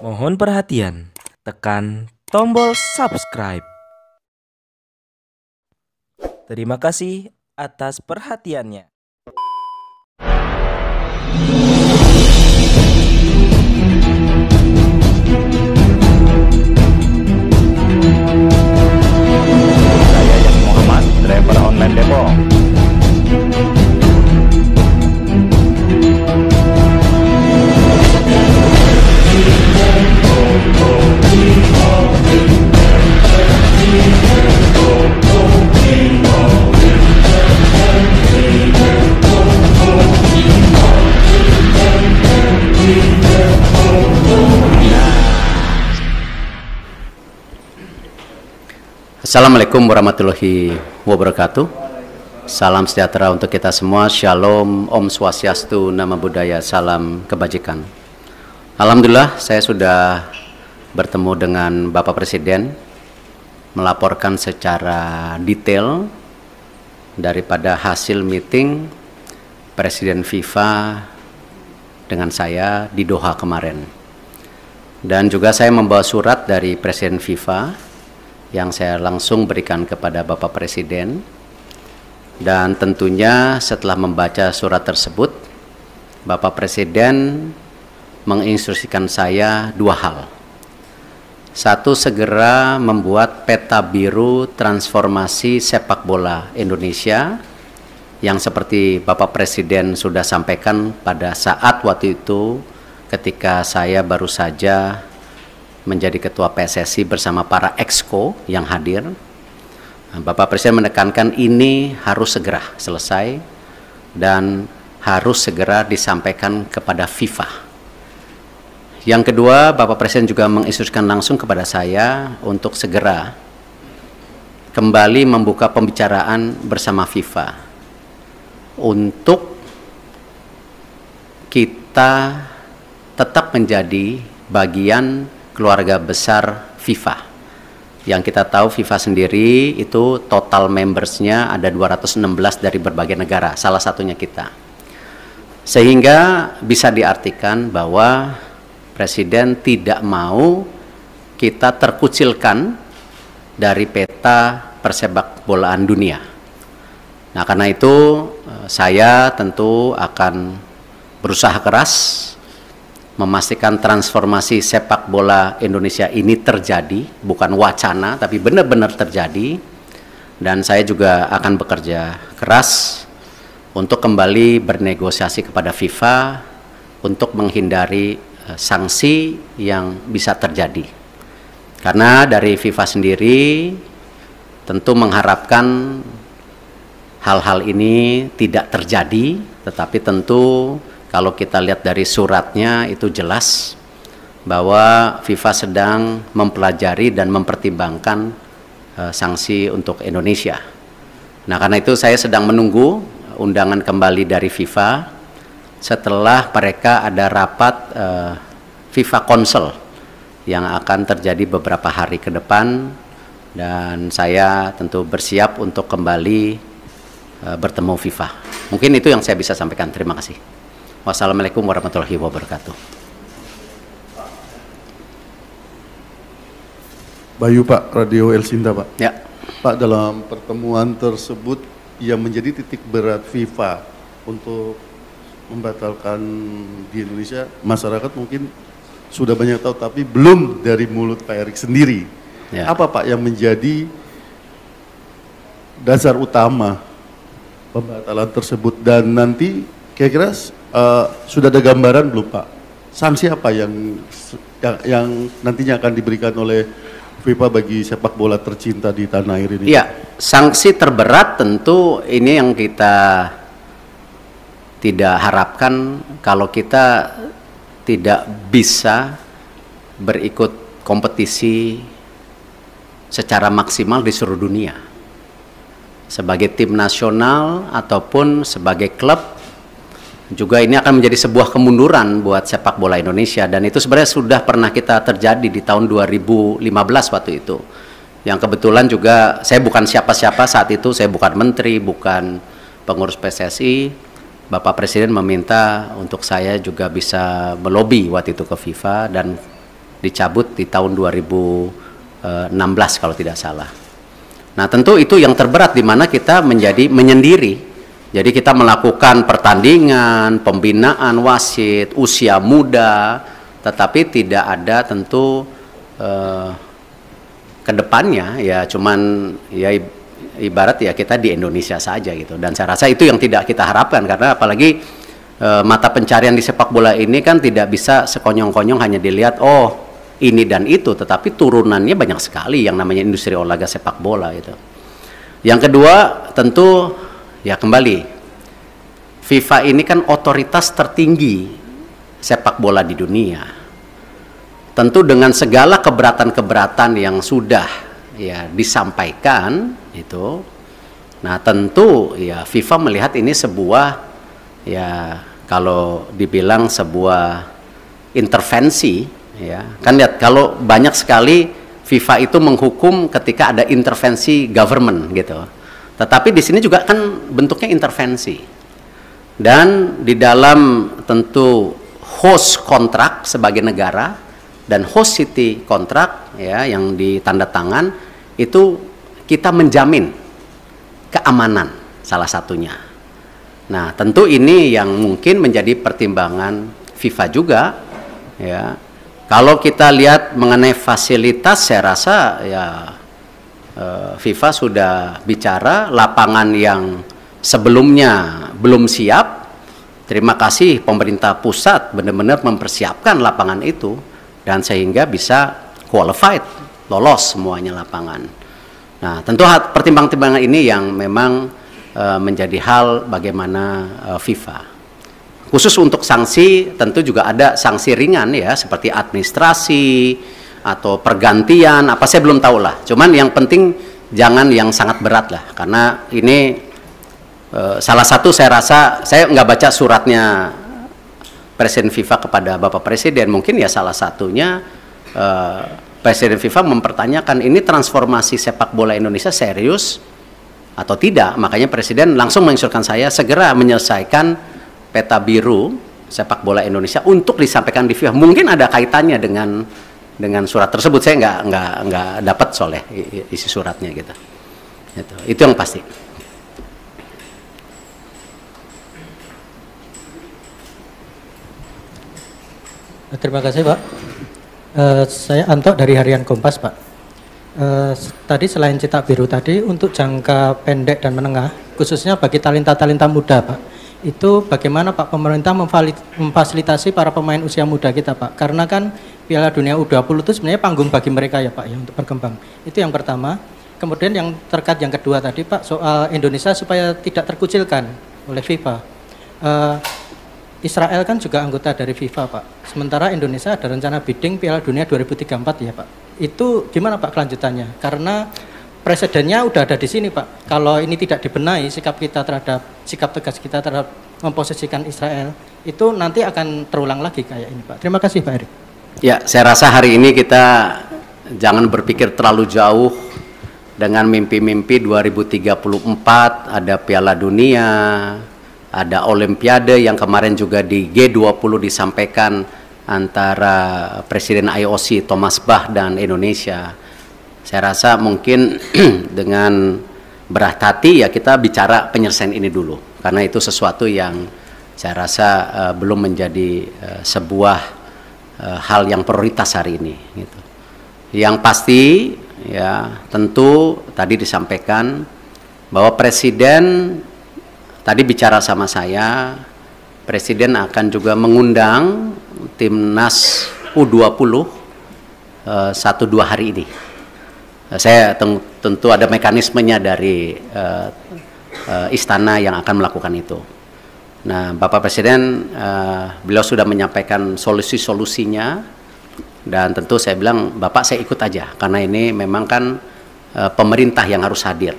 Mohon perhatian, tekan tombol subscribe. Terima kasih atas perhatiannya. Saya Yani Muhammad, driver online Depok. Assalamualaikum warahmatullahi wabarakatuh. Salam sejahtera untuk kita semua. Shalom, Om Swastiastu, Namo Buddhaya, salam kebajikan. Alhamdulillah saya sudah bertemu dengan Bapak Presiden, melaporkan secara detail daripada hasil meeting Presiden FIFA dengan saya di Doha kemarin. Dan juga saya membawa surat dari Presiden FIFA yang saya langsung berikan kepada Bapak Presiden. Dan tentunya setelah membaca surat tersebut, Bapak Presiden menginstruksikan saya dua hal. Satu, segera membuat peta biru transformasi sepak bola Indonesia yang seperti Bapak Presiden sudah sampaikan pada saat waktu itu ketika saya baru saja menjadi ketua PSSI bersama para exco yang hadir. Bapak Presiden menekankan ini harus segera selesai dan harus segera disampaikan kepada FIFA. Yang kedua, Bapak Presiden juga menginstruksikan langsung kepada saya untuk segera kembali membuka pembicaraan bersama FIFA untuk kita tetap menjadi bagian keluarga besar FIFA. Yang kita tahu FIFA sendiri itu total membersnya ada 216 dari berbagai negara, salah satunya kita. Sehingga bisa diartikan bahwa Presiden tidak mau kita terkucilkan dari peta persepak bolaan dunia. Nah, karena itu saya tentu akan berusaha keras memastikan transformasi sepak bola Indonesia ini terjadi, bukan wacana, tapi benar-benar terjadi. Dan saya juga akan bekerja keras untuk kembali bernegosiasi kepada FIFA untuk menghindari sanksi yang bisa terjadi. Karena dari FIFA sendiri tentu mengharapkan hal-hal ini tidak terjadi, tetapi tentu kalau kita lihat dari suratnya itu jelas bahwa FIFA sedang mempelajari dan mempertimbangkan sanksi untuk Indonesia. Nah, karena itu saya sedang menunggu undangan kembali dari FIFA setelah mereka ada rapat FIFA Council yang akan terjadi beberapa hari ke depan, dan saya tentu bersiap untuk kembali bertemu FIFA. Mungkin itu yang saya bisa sampaikan. Terima kasih. Wassalamualaikum warahmatullahi wabarakatuh. Bayu Pak, Radio El Sinta Pak. Ya. Pak, dalam pertemuan tersebut yang menjadi titik berat FIFA untuk membatalkan di Indonesia, masyarakat mungkin sudah banyak tahu, tapi belum dari mulut Pak Erick sendiri. Ya. Apa Pak yang menjadi dasar utama pembatalan tersebut, dan nanti kira-kira sudah ada gambaran belum Pak? Sanksi apa yang nantinya akan diberikan oleh FIFA bagi sepak bola tercinta di tanah air ini? Iya, sanksi terberat tentu ini yang kita tidak harapkan kalau kita tidak bisa berikut kompetisi secara maksimal di seluruh dunia. Sebagai tim nasional ataupun sebagai klub, juga ini akan menjadi sebuah kemunduran buat sepak bola Indonesia, dan itu sebenarnya sudah pernah kita terjadi di tahun 2015 waktu itu. Yang kebetulan juga saya bukan siapa-siapa saat itu, saya bukan menteri, bukan pengurus PSSI. Bapak Presiden meminta untuk saya juga bisa melobi waktu itu ke FIFA, dan dicabut di tahun 2016 kalau tidak salah. Nah, tentu itu yang terberat di mana kita menjadi menyendiri. Jadi kita melakukan pertandingan, pembinaan wasit, usia muda, tetapi tidak ada tentu kedepannya ya cuman ya ibarat ya kita di Indonesia saja gitu. Dan saya rasa itu yang tidak kita harapkan, karena apalagi mata pencarian di sepak bola ini kan tidak bisa sekonyong-konyong hanya dilihat oh ini dan itu, tetapi turunannya banyak sekali yang namanya industri olahraga sepak bola itu. Yang kedua tentu ya kembali FIFA ini kan otoritas tertinggi sepak bola di dunia. Tentu dengan segala keberatan-keberatan yang sudah ya disampaikan itu, nah tentu ya FIFA melihat ini sebuah ya kalau dibilang sebuah intervensi ya. Kan lihat kalau banyak sekali FIFA itu menghukum ketika ada intervensi government gitu. Tetapi di sini juga kan bentuknya intervensi. Dan di dalam tentu host kontrak sebagai negara dan host city kontrak ya yang ditanda tangan itu kita menjamin keamanan salah satunya. Nah, tentu ini yang mungkin menjadi pertimbangan FIFA juga ya. Kalau kita lihat mengenai fasilitas, saya rasa ya FIFA sudah bicara lapangan yang sebelumnya belum siap. Terima kasih pemerintah pusat benar-benar mempersiapkan lapangan itu dan sehingga bisa qualified, lolos semuanya lapangan. Nah, tentu pertimbangan-pertimbangan ini yang memang menjadi hal bagaimana FIFA. Khusus untuk sanksi tentu juga ada sanksi ringan ya seperti administrasi atau pergantian apa saya belum tahu lah. Cuman yang penting jangan yang sangat berat lah, karena ini salah satu saya rasa, saya nggak baca suratnya Presiden FIFA kepada Bapak Presiden, mungkin ya salah satunya Presiden FIFA mempertanyakan ini transformasi sepak bola Indonesia serius atau tidak. Makanya Presiden langsung menginstruksikan saya segera menyelesaikan peta biru sepak bola Indonesia untuk disampaikan di FIFA. Mungkin ada kaitannya dengan surat tersebut, saya nggak dapat soalnya isi suratnya gitu. Itu yang pasti. Terima kasih Pak. Saya Anto dari Harian Kompas Pak. Tadi selain cetak biru tadi untuk jangka pendek dan menengah, khususnya bagi talenta-talenta muda Pak, itu bagaimana Pak pemerintah memfasilitasi para pemain usia muda kita Pak? Karena kan Piala Dunia U20 itu sebenarnya panggung bagi mereka ya Pak ya untuk berkembang. Itu yang pertama. Kemudian yang terkait yang kedua tadi Pak soal Indonesia supaya tidak terkucilkan oleh FIFA. Israel kan juga anggota dari FIFA Pak. Sementara Indonesia ada rencana bidding Piala Dunia 2034 ya Pak. Itu gimana Pak kelanjutannya? Karena presidennya udah ada di sini Pak. Kalau ini tidak dibenahi sikap tegas kita terhadap memposisikan Israel, itu nanti akan terulang lagi kayak ini Pak. Terima kasih Pak Erik. Ya, saya rasa hari ini kita jangan berpikir terlalu jauh dengan mimpi-mimpi 2034 ada Piala Dunia, ada Olimpiade yang kemarin juga di G20 disampaikan antara Presiden IOC Thomas Bach dan Indonesia. Saya rasa mungkin dengan berhati-hati ya kita bicara penyelesaian ini dulu, karena itu sesuatu yang saya rasa belum menjadi sebuah hal yang prioritas hari ini. Gitu. Yang pasti ya tentu tadi disampaikan bahwa Presiden tadi bicara sama saya, Presiden akan juga mengundang Timnas U20 1-2 hari ini. Saya tentu ada mekanismenya dari istana yang akan melakukan itu. Nah, Bapak Presiden, beliau sudah menyampaikan solusi-solusinya, dan tentu saya bilang, Bapak saya ikut aja, karena ini memang kan pemerintah yang harus hadir.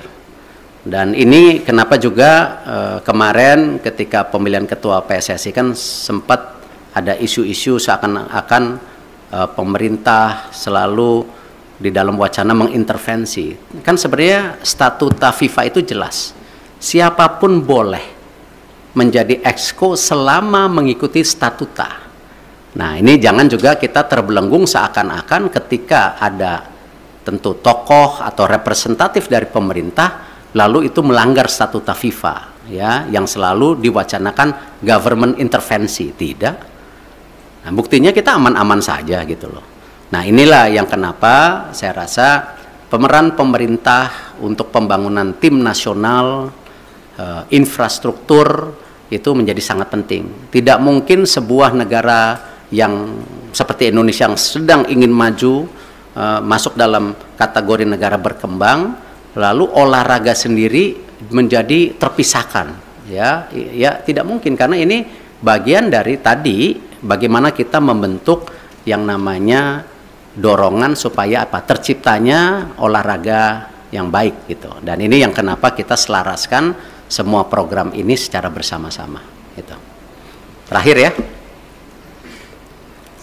Dan ini kenapa juga kemarin ketika pemilihan ketua PSSI kan sempat ada isu-isu seakan-akan pemerintah selalu di dalam wacana mengintervensi. Kan sebenarnya statuta FIFA itu jelas. Siapapun boleh menjadi exco selama mengikuti statuta. Nah, ini jangan juga kita terbelenggung seakan-akan ketika ada tentu tokoh atau representatif dari pemerintah lalu itu melanggar statuta FIFA, ya, yang selalu diwacanakan government intervensi. Tidak. Nah, buktinya kita aman-aman saja gitu loh. Nah, inilah yang kenapa saya rasa pemeran pemerintah untuk pembangunan tim nasional, infrastruktur itu menjadi sangat penting. Tidak mungkin sebuah negara yang seperti Indonesia yang sedang ingin maju masuk dalam kategori negara berkembang, lalu olahraga sendiri menjadi terpisahkan, ya tidak mungkin, karena ini bagian dari tadi bagaimana kita membentuk yang namanya dorongan supaya terciptanya olahraga yang baik gitu. Dan ini yang kenapa kita selaraskan semua program ini secara bersama-sama gitu. Terakhir ya.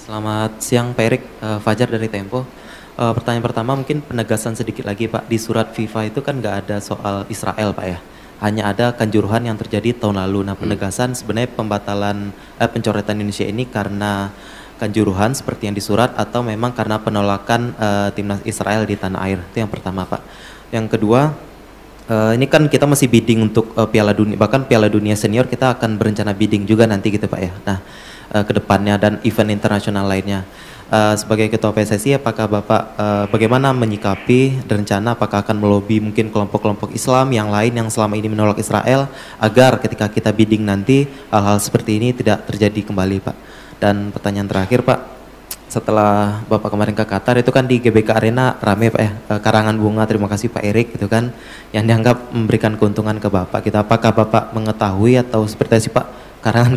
Selamat siang Pak Erik, Fajar dari Tempo. Pertanyaan pertama mungkin penegasan sedikit lagi Pak, di surat FIFA itu kan nggak ada soal Israel Pak ya, hanya ada Kanjuruhan yang terjadi tahun lalu. Nah, penegasan sebenarnya pembatalan pencoretan Indonesia ini karena Kanjuruhan seperti yang disurat atau memang karena penolakan timnas Israel di tanah air, itu yang pertama Pak. Yang kedua, ini kan kita masih bidding untuk Piala Dunia, bahkan Piala Dunia Senior kita akan berencana bidding juga nanti gitu Pak ya. Nah, ke depannya dan event internasional lainnya. Sebagai Ketua PSSI, apakah Bapak bagaimana menyikapi rencana, apakah akan melobi mungkin kelompok-kelompok Islam yang lain yang selama ini menolak Israel agar ketika kita bidding nanti hal-hal seperti ini tidak terjadi kembali Pak. Dan pertanyaan terakhir Pak, setelah Bapak kemarin ke Qatar itu kan di GBK Arena rame Pak ya, karangan bunga, terima kasih Pak Erik gitu kan, yang dianggap memberikan keuntungan ke Bapak. Kita apakah Bapak mengetahui atau seperti apa Pak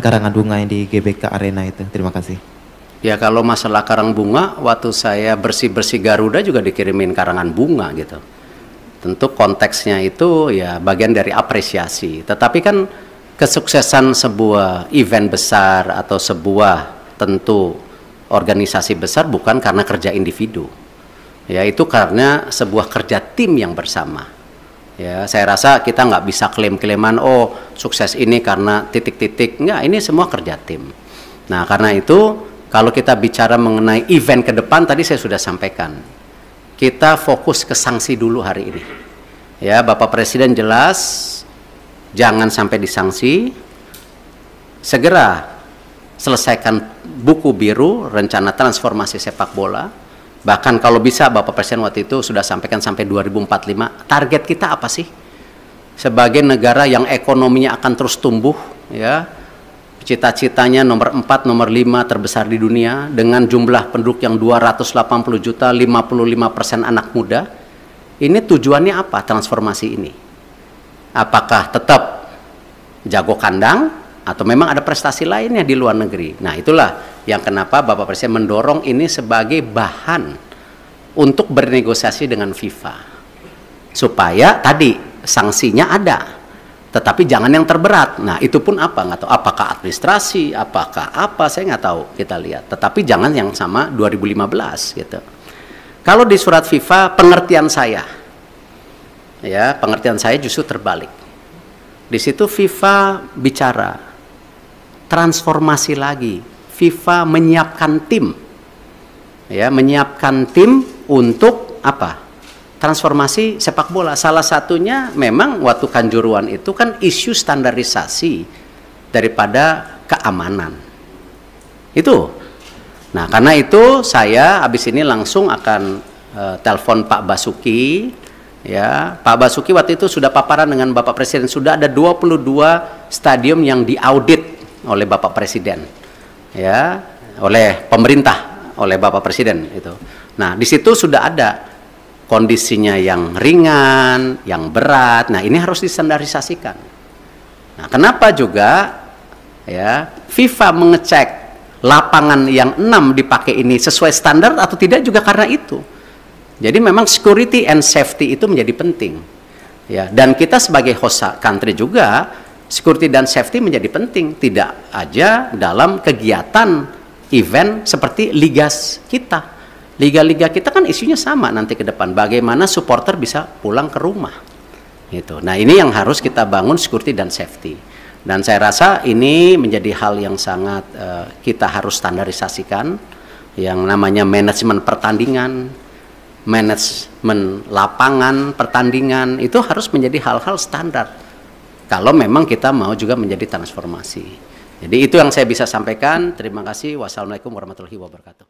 karangan bunga yang di GBK Arena itu? Terima kasih. Ya, kalau masalah karang bunga, waktu saya bersih-bersih Garuda juga dikirimin karangan bunga gitu. Tentu konteksnya itu ya bagian dari apresiasi. Tetapi kan kesuksesan sebuah event besar atau sebuah tentu organisasi besar bukan karena kerja individu. Ya, itu karena sebuah kerja tim yang bersama. Ya, saya rasa kita nggak bisa klaim-klaiman, oh sukses ini karena titik-titik. Nggak, ini semua kerja tim. Nah, karena itu kalau kita bicara mengenai event ke depan, tadi saya sudah sampaikan, kita fokus ke sanksi dulu hari ini. Ya, Bapak Presiden jelas, jangan sampai disanksi, segera selesaikan buku biru, rencana transformasi sepak bola. Bahkan kalau bisa Bapak Presiden waktu itu sudah sampaikan sampai 2045, target kita apa sih? Sebagai negara yang ekonominya akan terus tumbuh, ya, cita-citanya nomor 4, nomor 5 terbesar di dunia, dengan jumlah penduduk yang 280 juta, 55% anak muda. Ini tujuannya apa transformasi ini? Apakah tetap jago kandang atau memang ada prestasi lainnya di luar negeri? Nah, itulah yang kenapa Bapak Presiden mendorong ini sebagai bahan untuk bernegosiasi dengan FIFA. Supaya tadi sanksinya ada, tetapi jangan yang terberat. Nah, itu pun apa? Nggak tahu. Apakah administrasi, apakah apa, saya nggak tahu, kita lihat. Tetapi jangan yang sama 2015 gitu. Kalau di surat FIFA, pengertian saya justru terbalik. Di situ FIFA bicara transformasi lagi. FIFA menyiapkan tim, ya, menyiapkan tim untuk apa? Transformasi sepak bola. Salah satunya memang waktu Kanjuruhan itu kan isu standarisasi daripada keamanan. Itu. Nah, karena itu saya habis ini langsung akan telepon Pak Basuki. Ya, Pak Basuki waktu itu sudah paparan dengan Bapak Presiden, sudah ada 22 stadium yang diaudit oleh Bapak Presiden. Ya, oleh pemerintah, oleh Bapak Presiden itu. Nah, di situ sudah ada kondisinya yang ringan, yang berat. Nah, ini harus distandarisasikan. Nah, kenapa juga ya FIFA mengecek lapangan yang 6 dipakai ini sesuai standar atau tidak juga karena itu. Jadi memang security and safety itu menjadi penting. Ya, dan kita sebagai host country juga security dan safety menjadi penting, tidak aja dalam kegiatan event seperti liga kita. Liga-liga kita kan isunya sama nanti ke depan, bagaimana supporter bisa pulang ke rumah. Gitu. Nah, ini yang harus kita bangun security dan safety. Dan saya rasa ini menjadi hal yang sangat kita harus standarisasikan, yang namanya manajemen pertandingan, manajemen lapangan pertandingan, itu harus menjadi hal-hal standar kalau memang kita mau juga menjadi transformasi. Jadi itu yang saya bisa sampaikan. Terima kasih. Wassalamualaikum warahmatullahi wabarakatuh.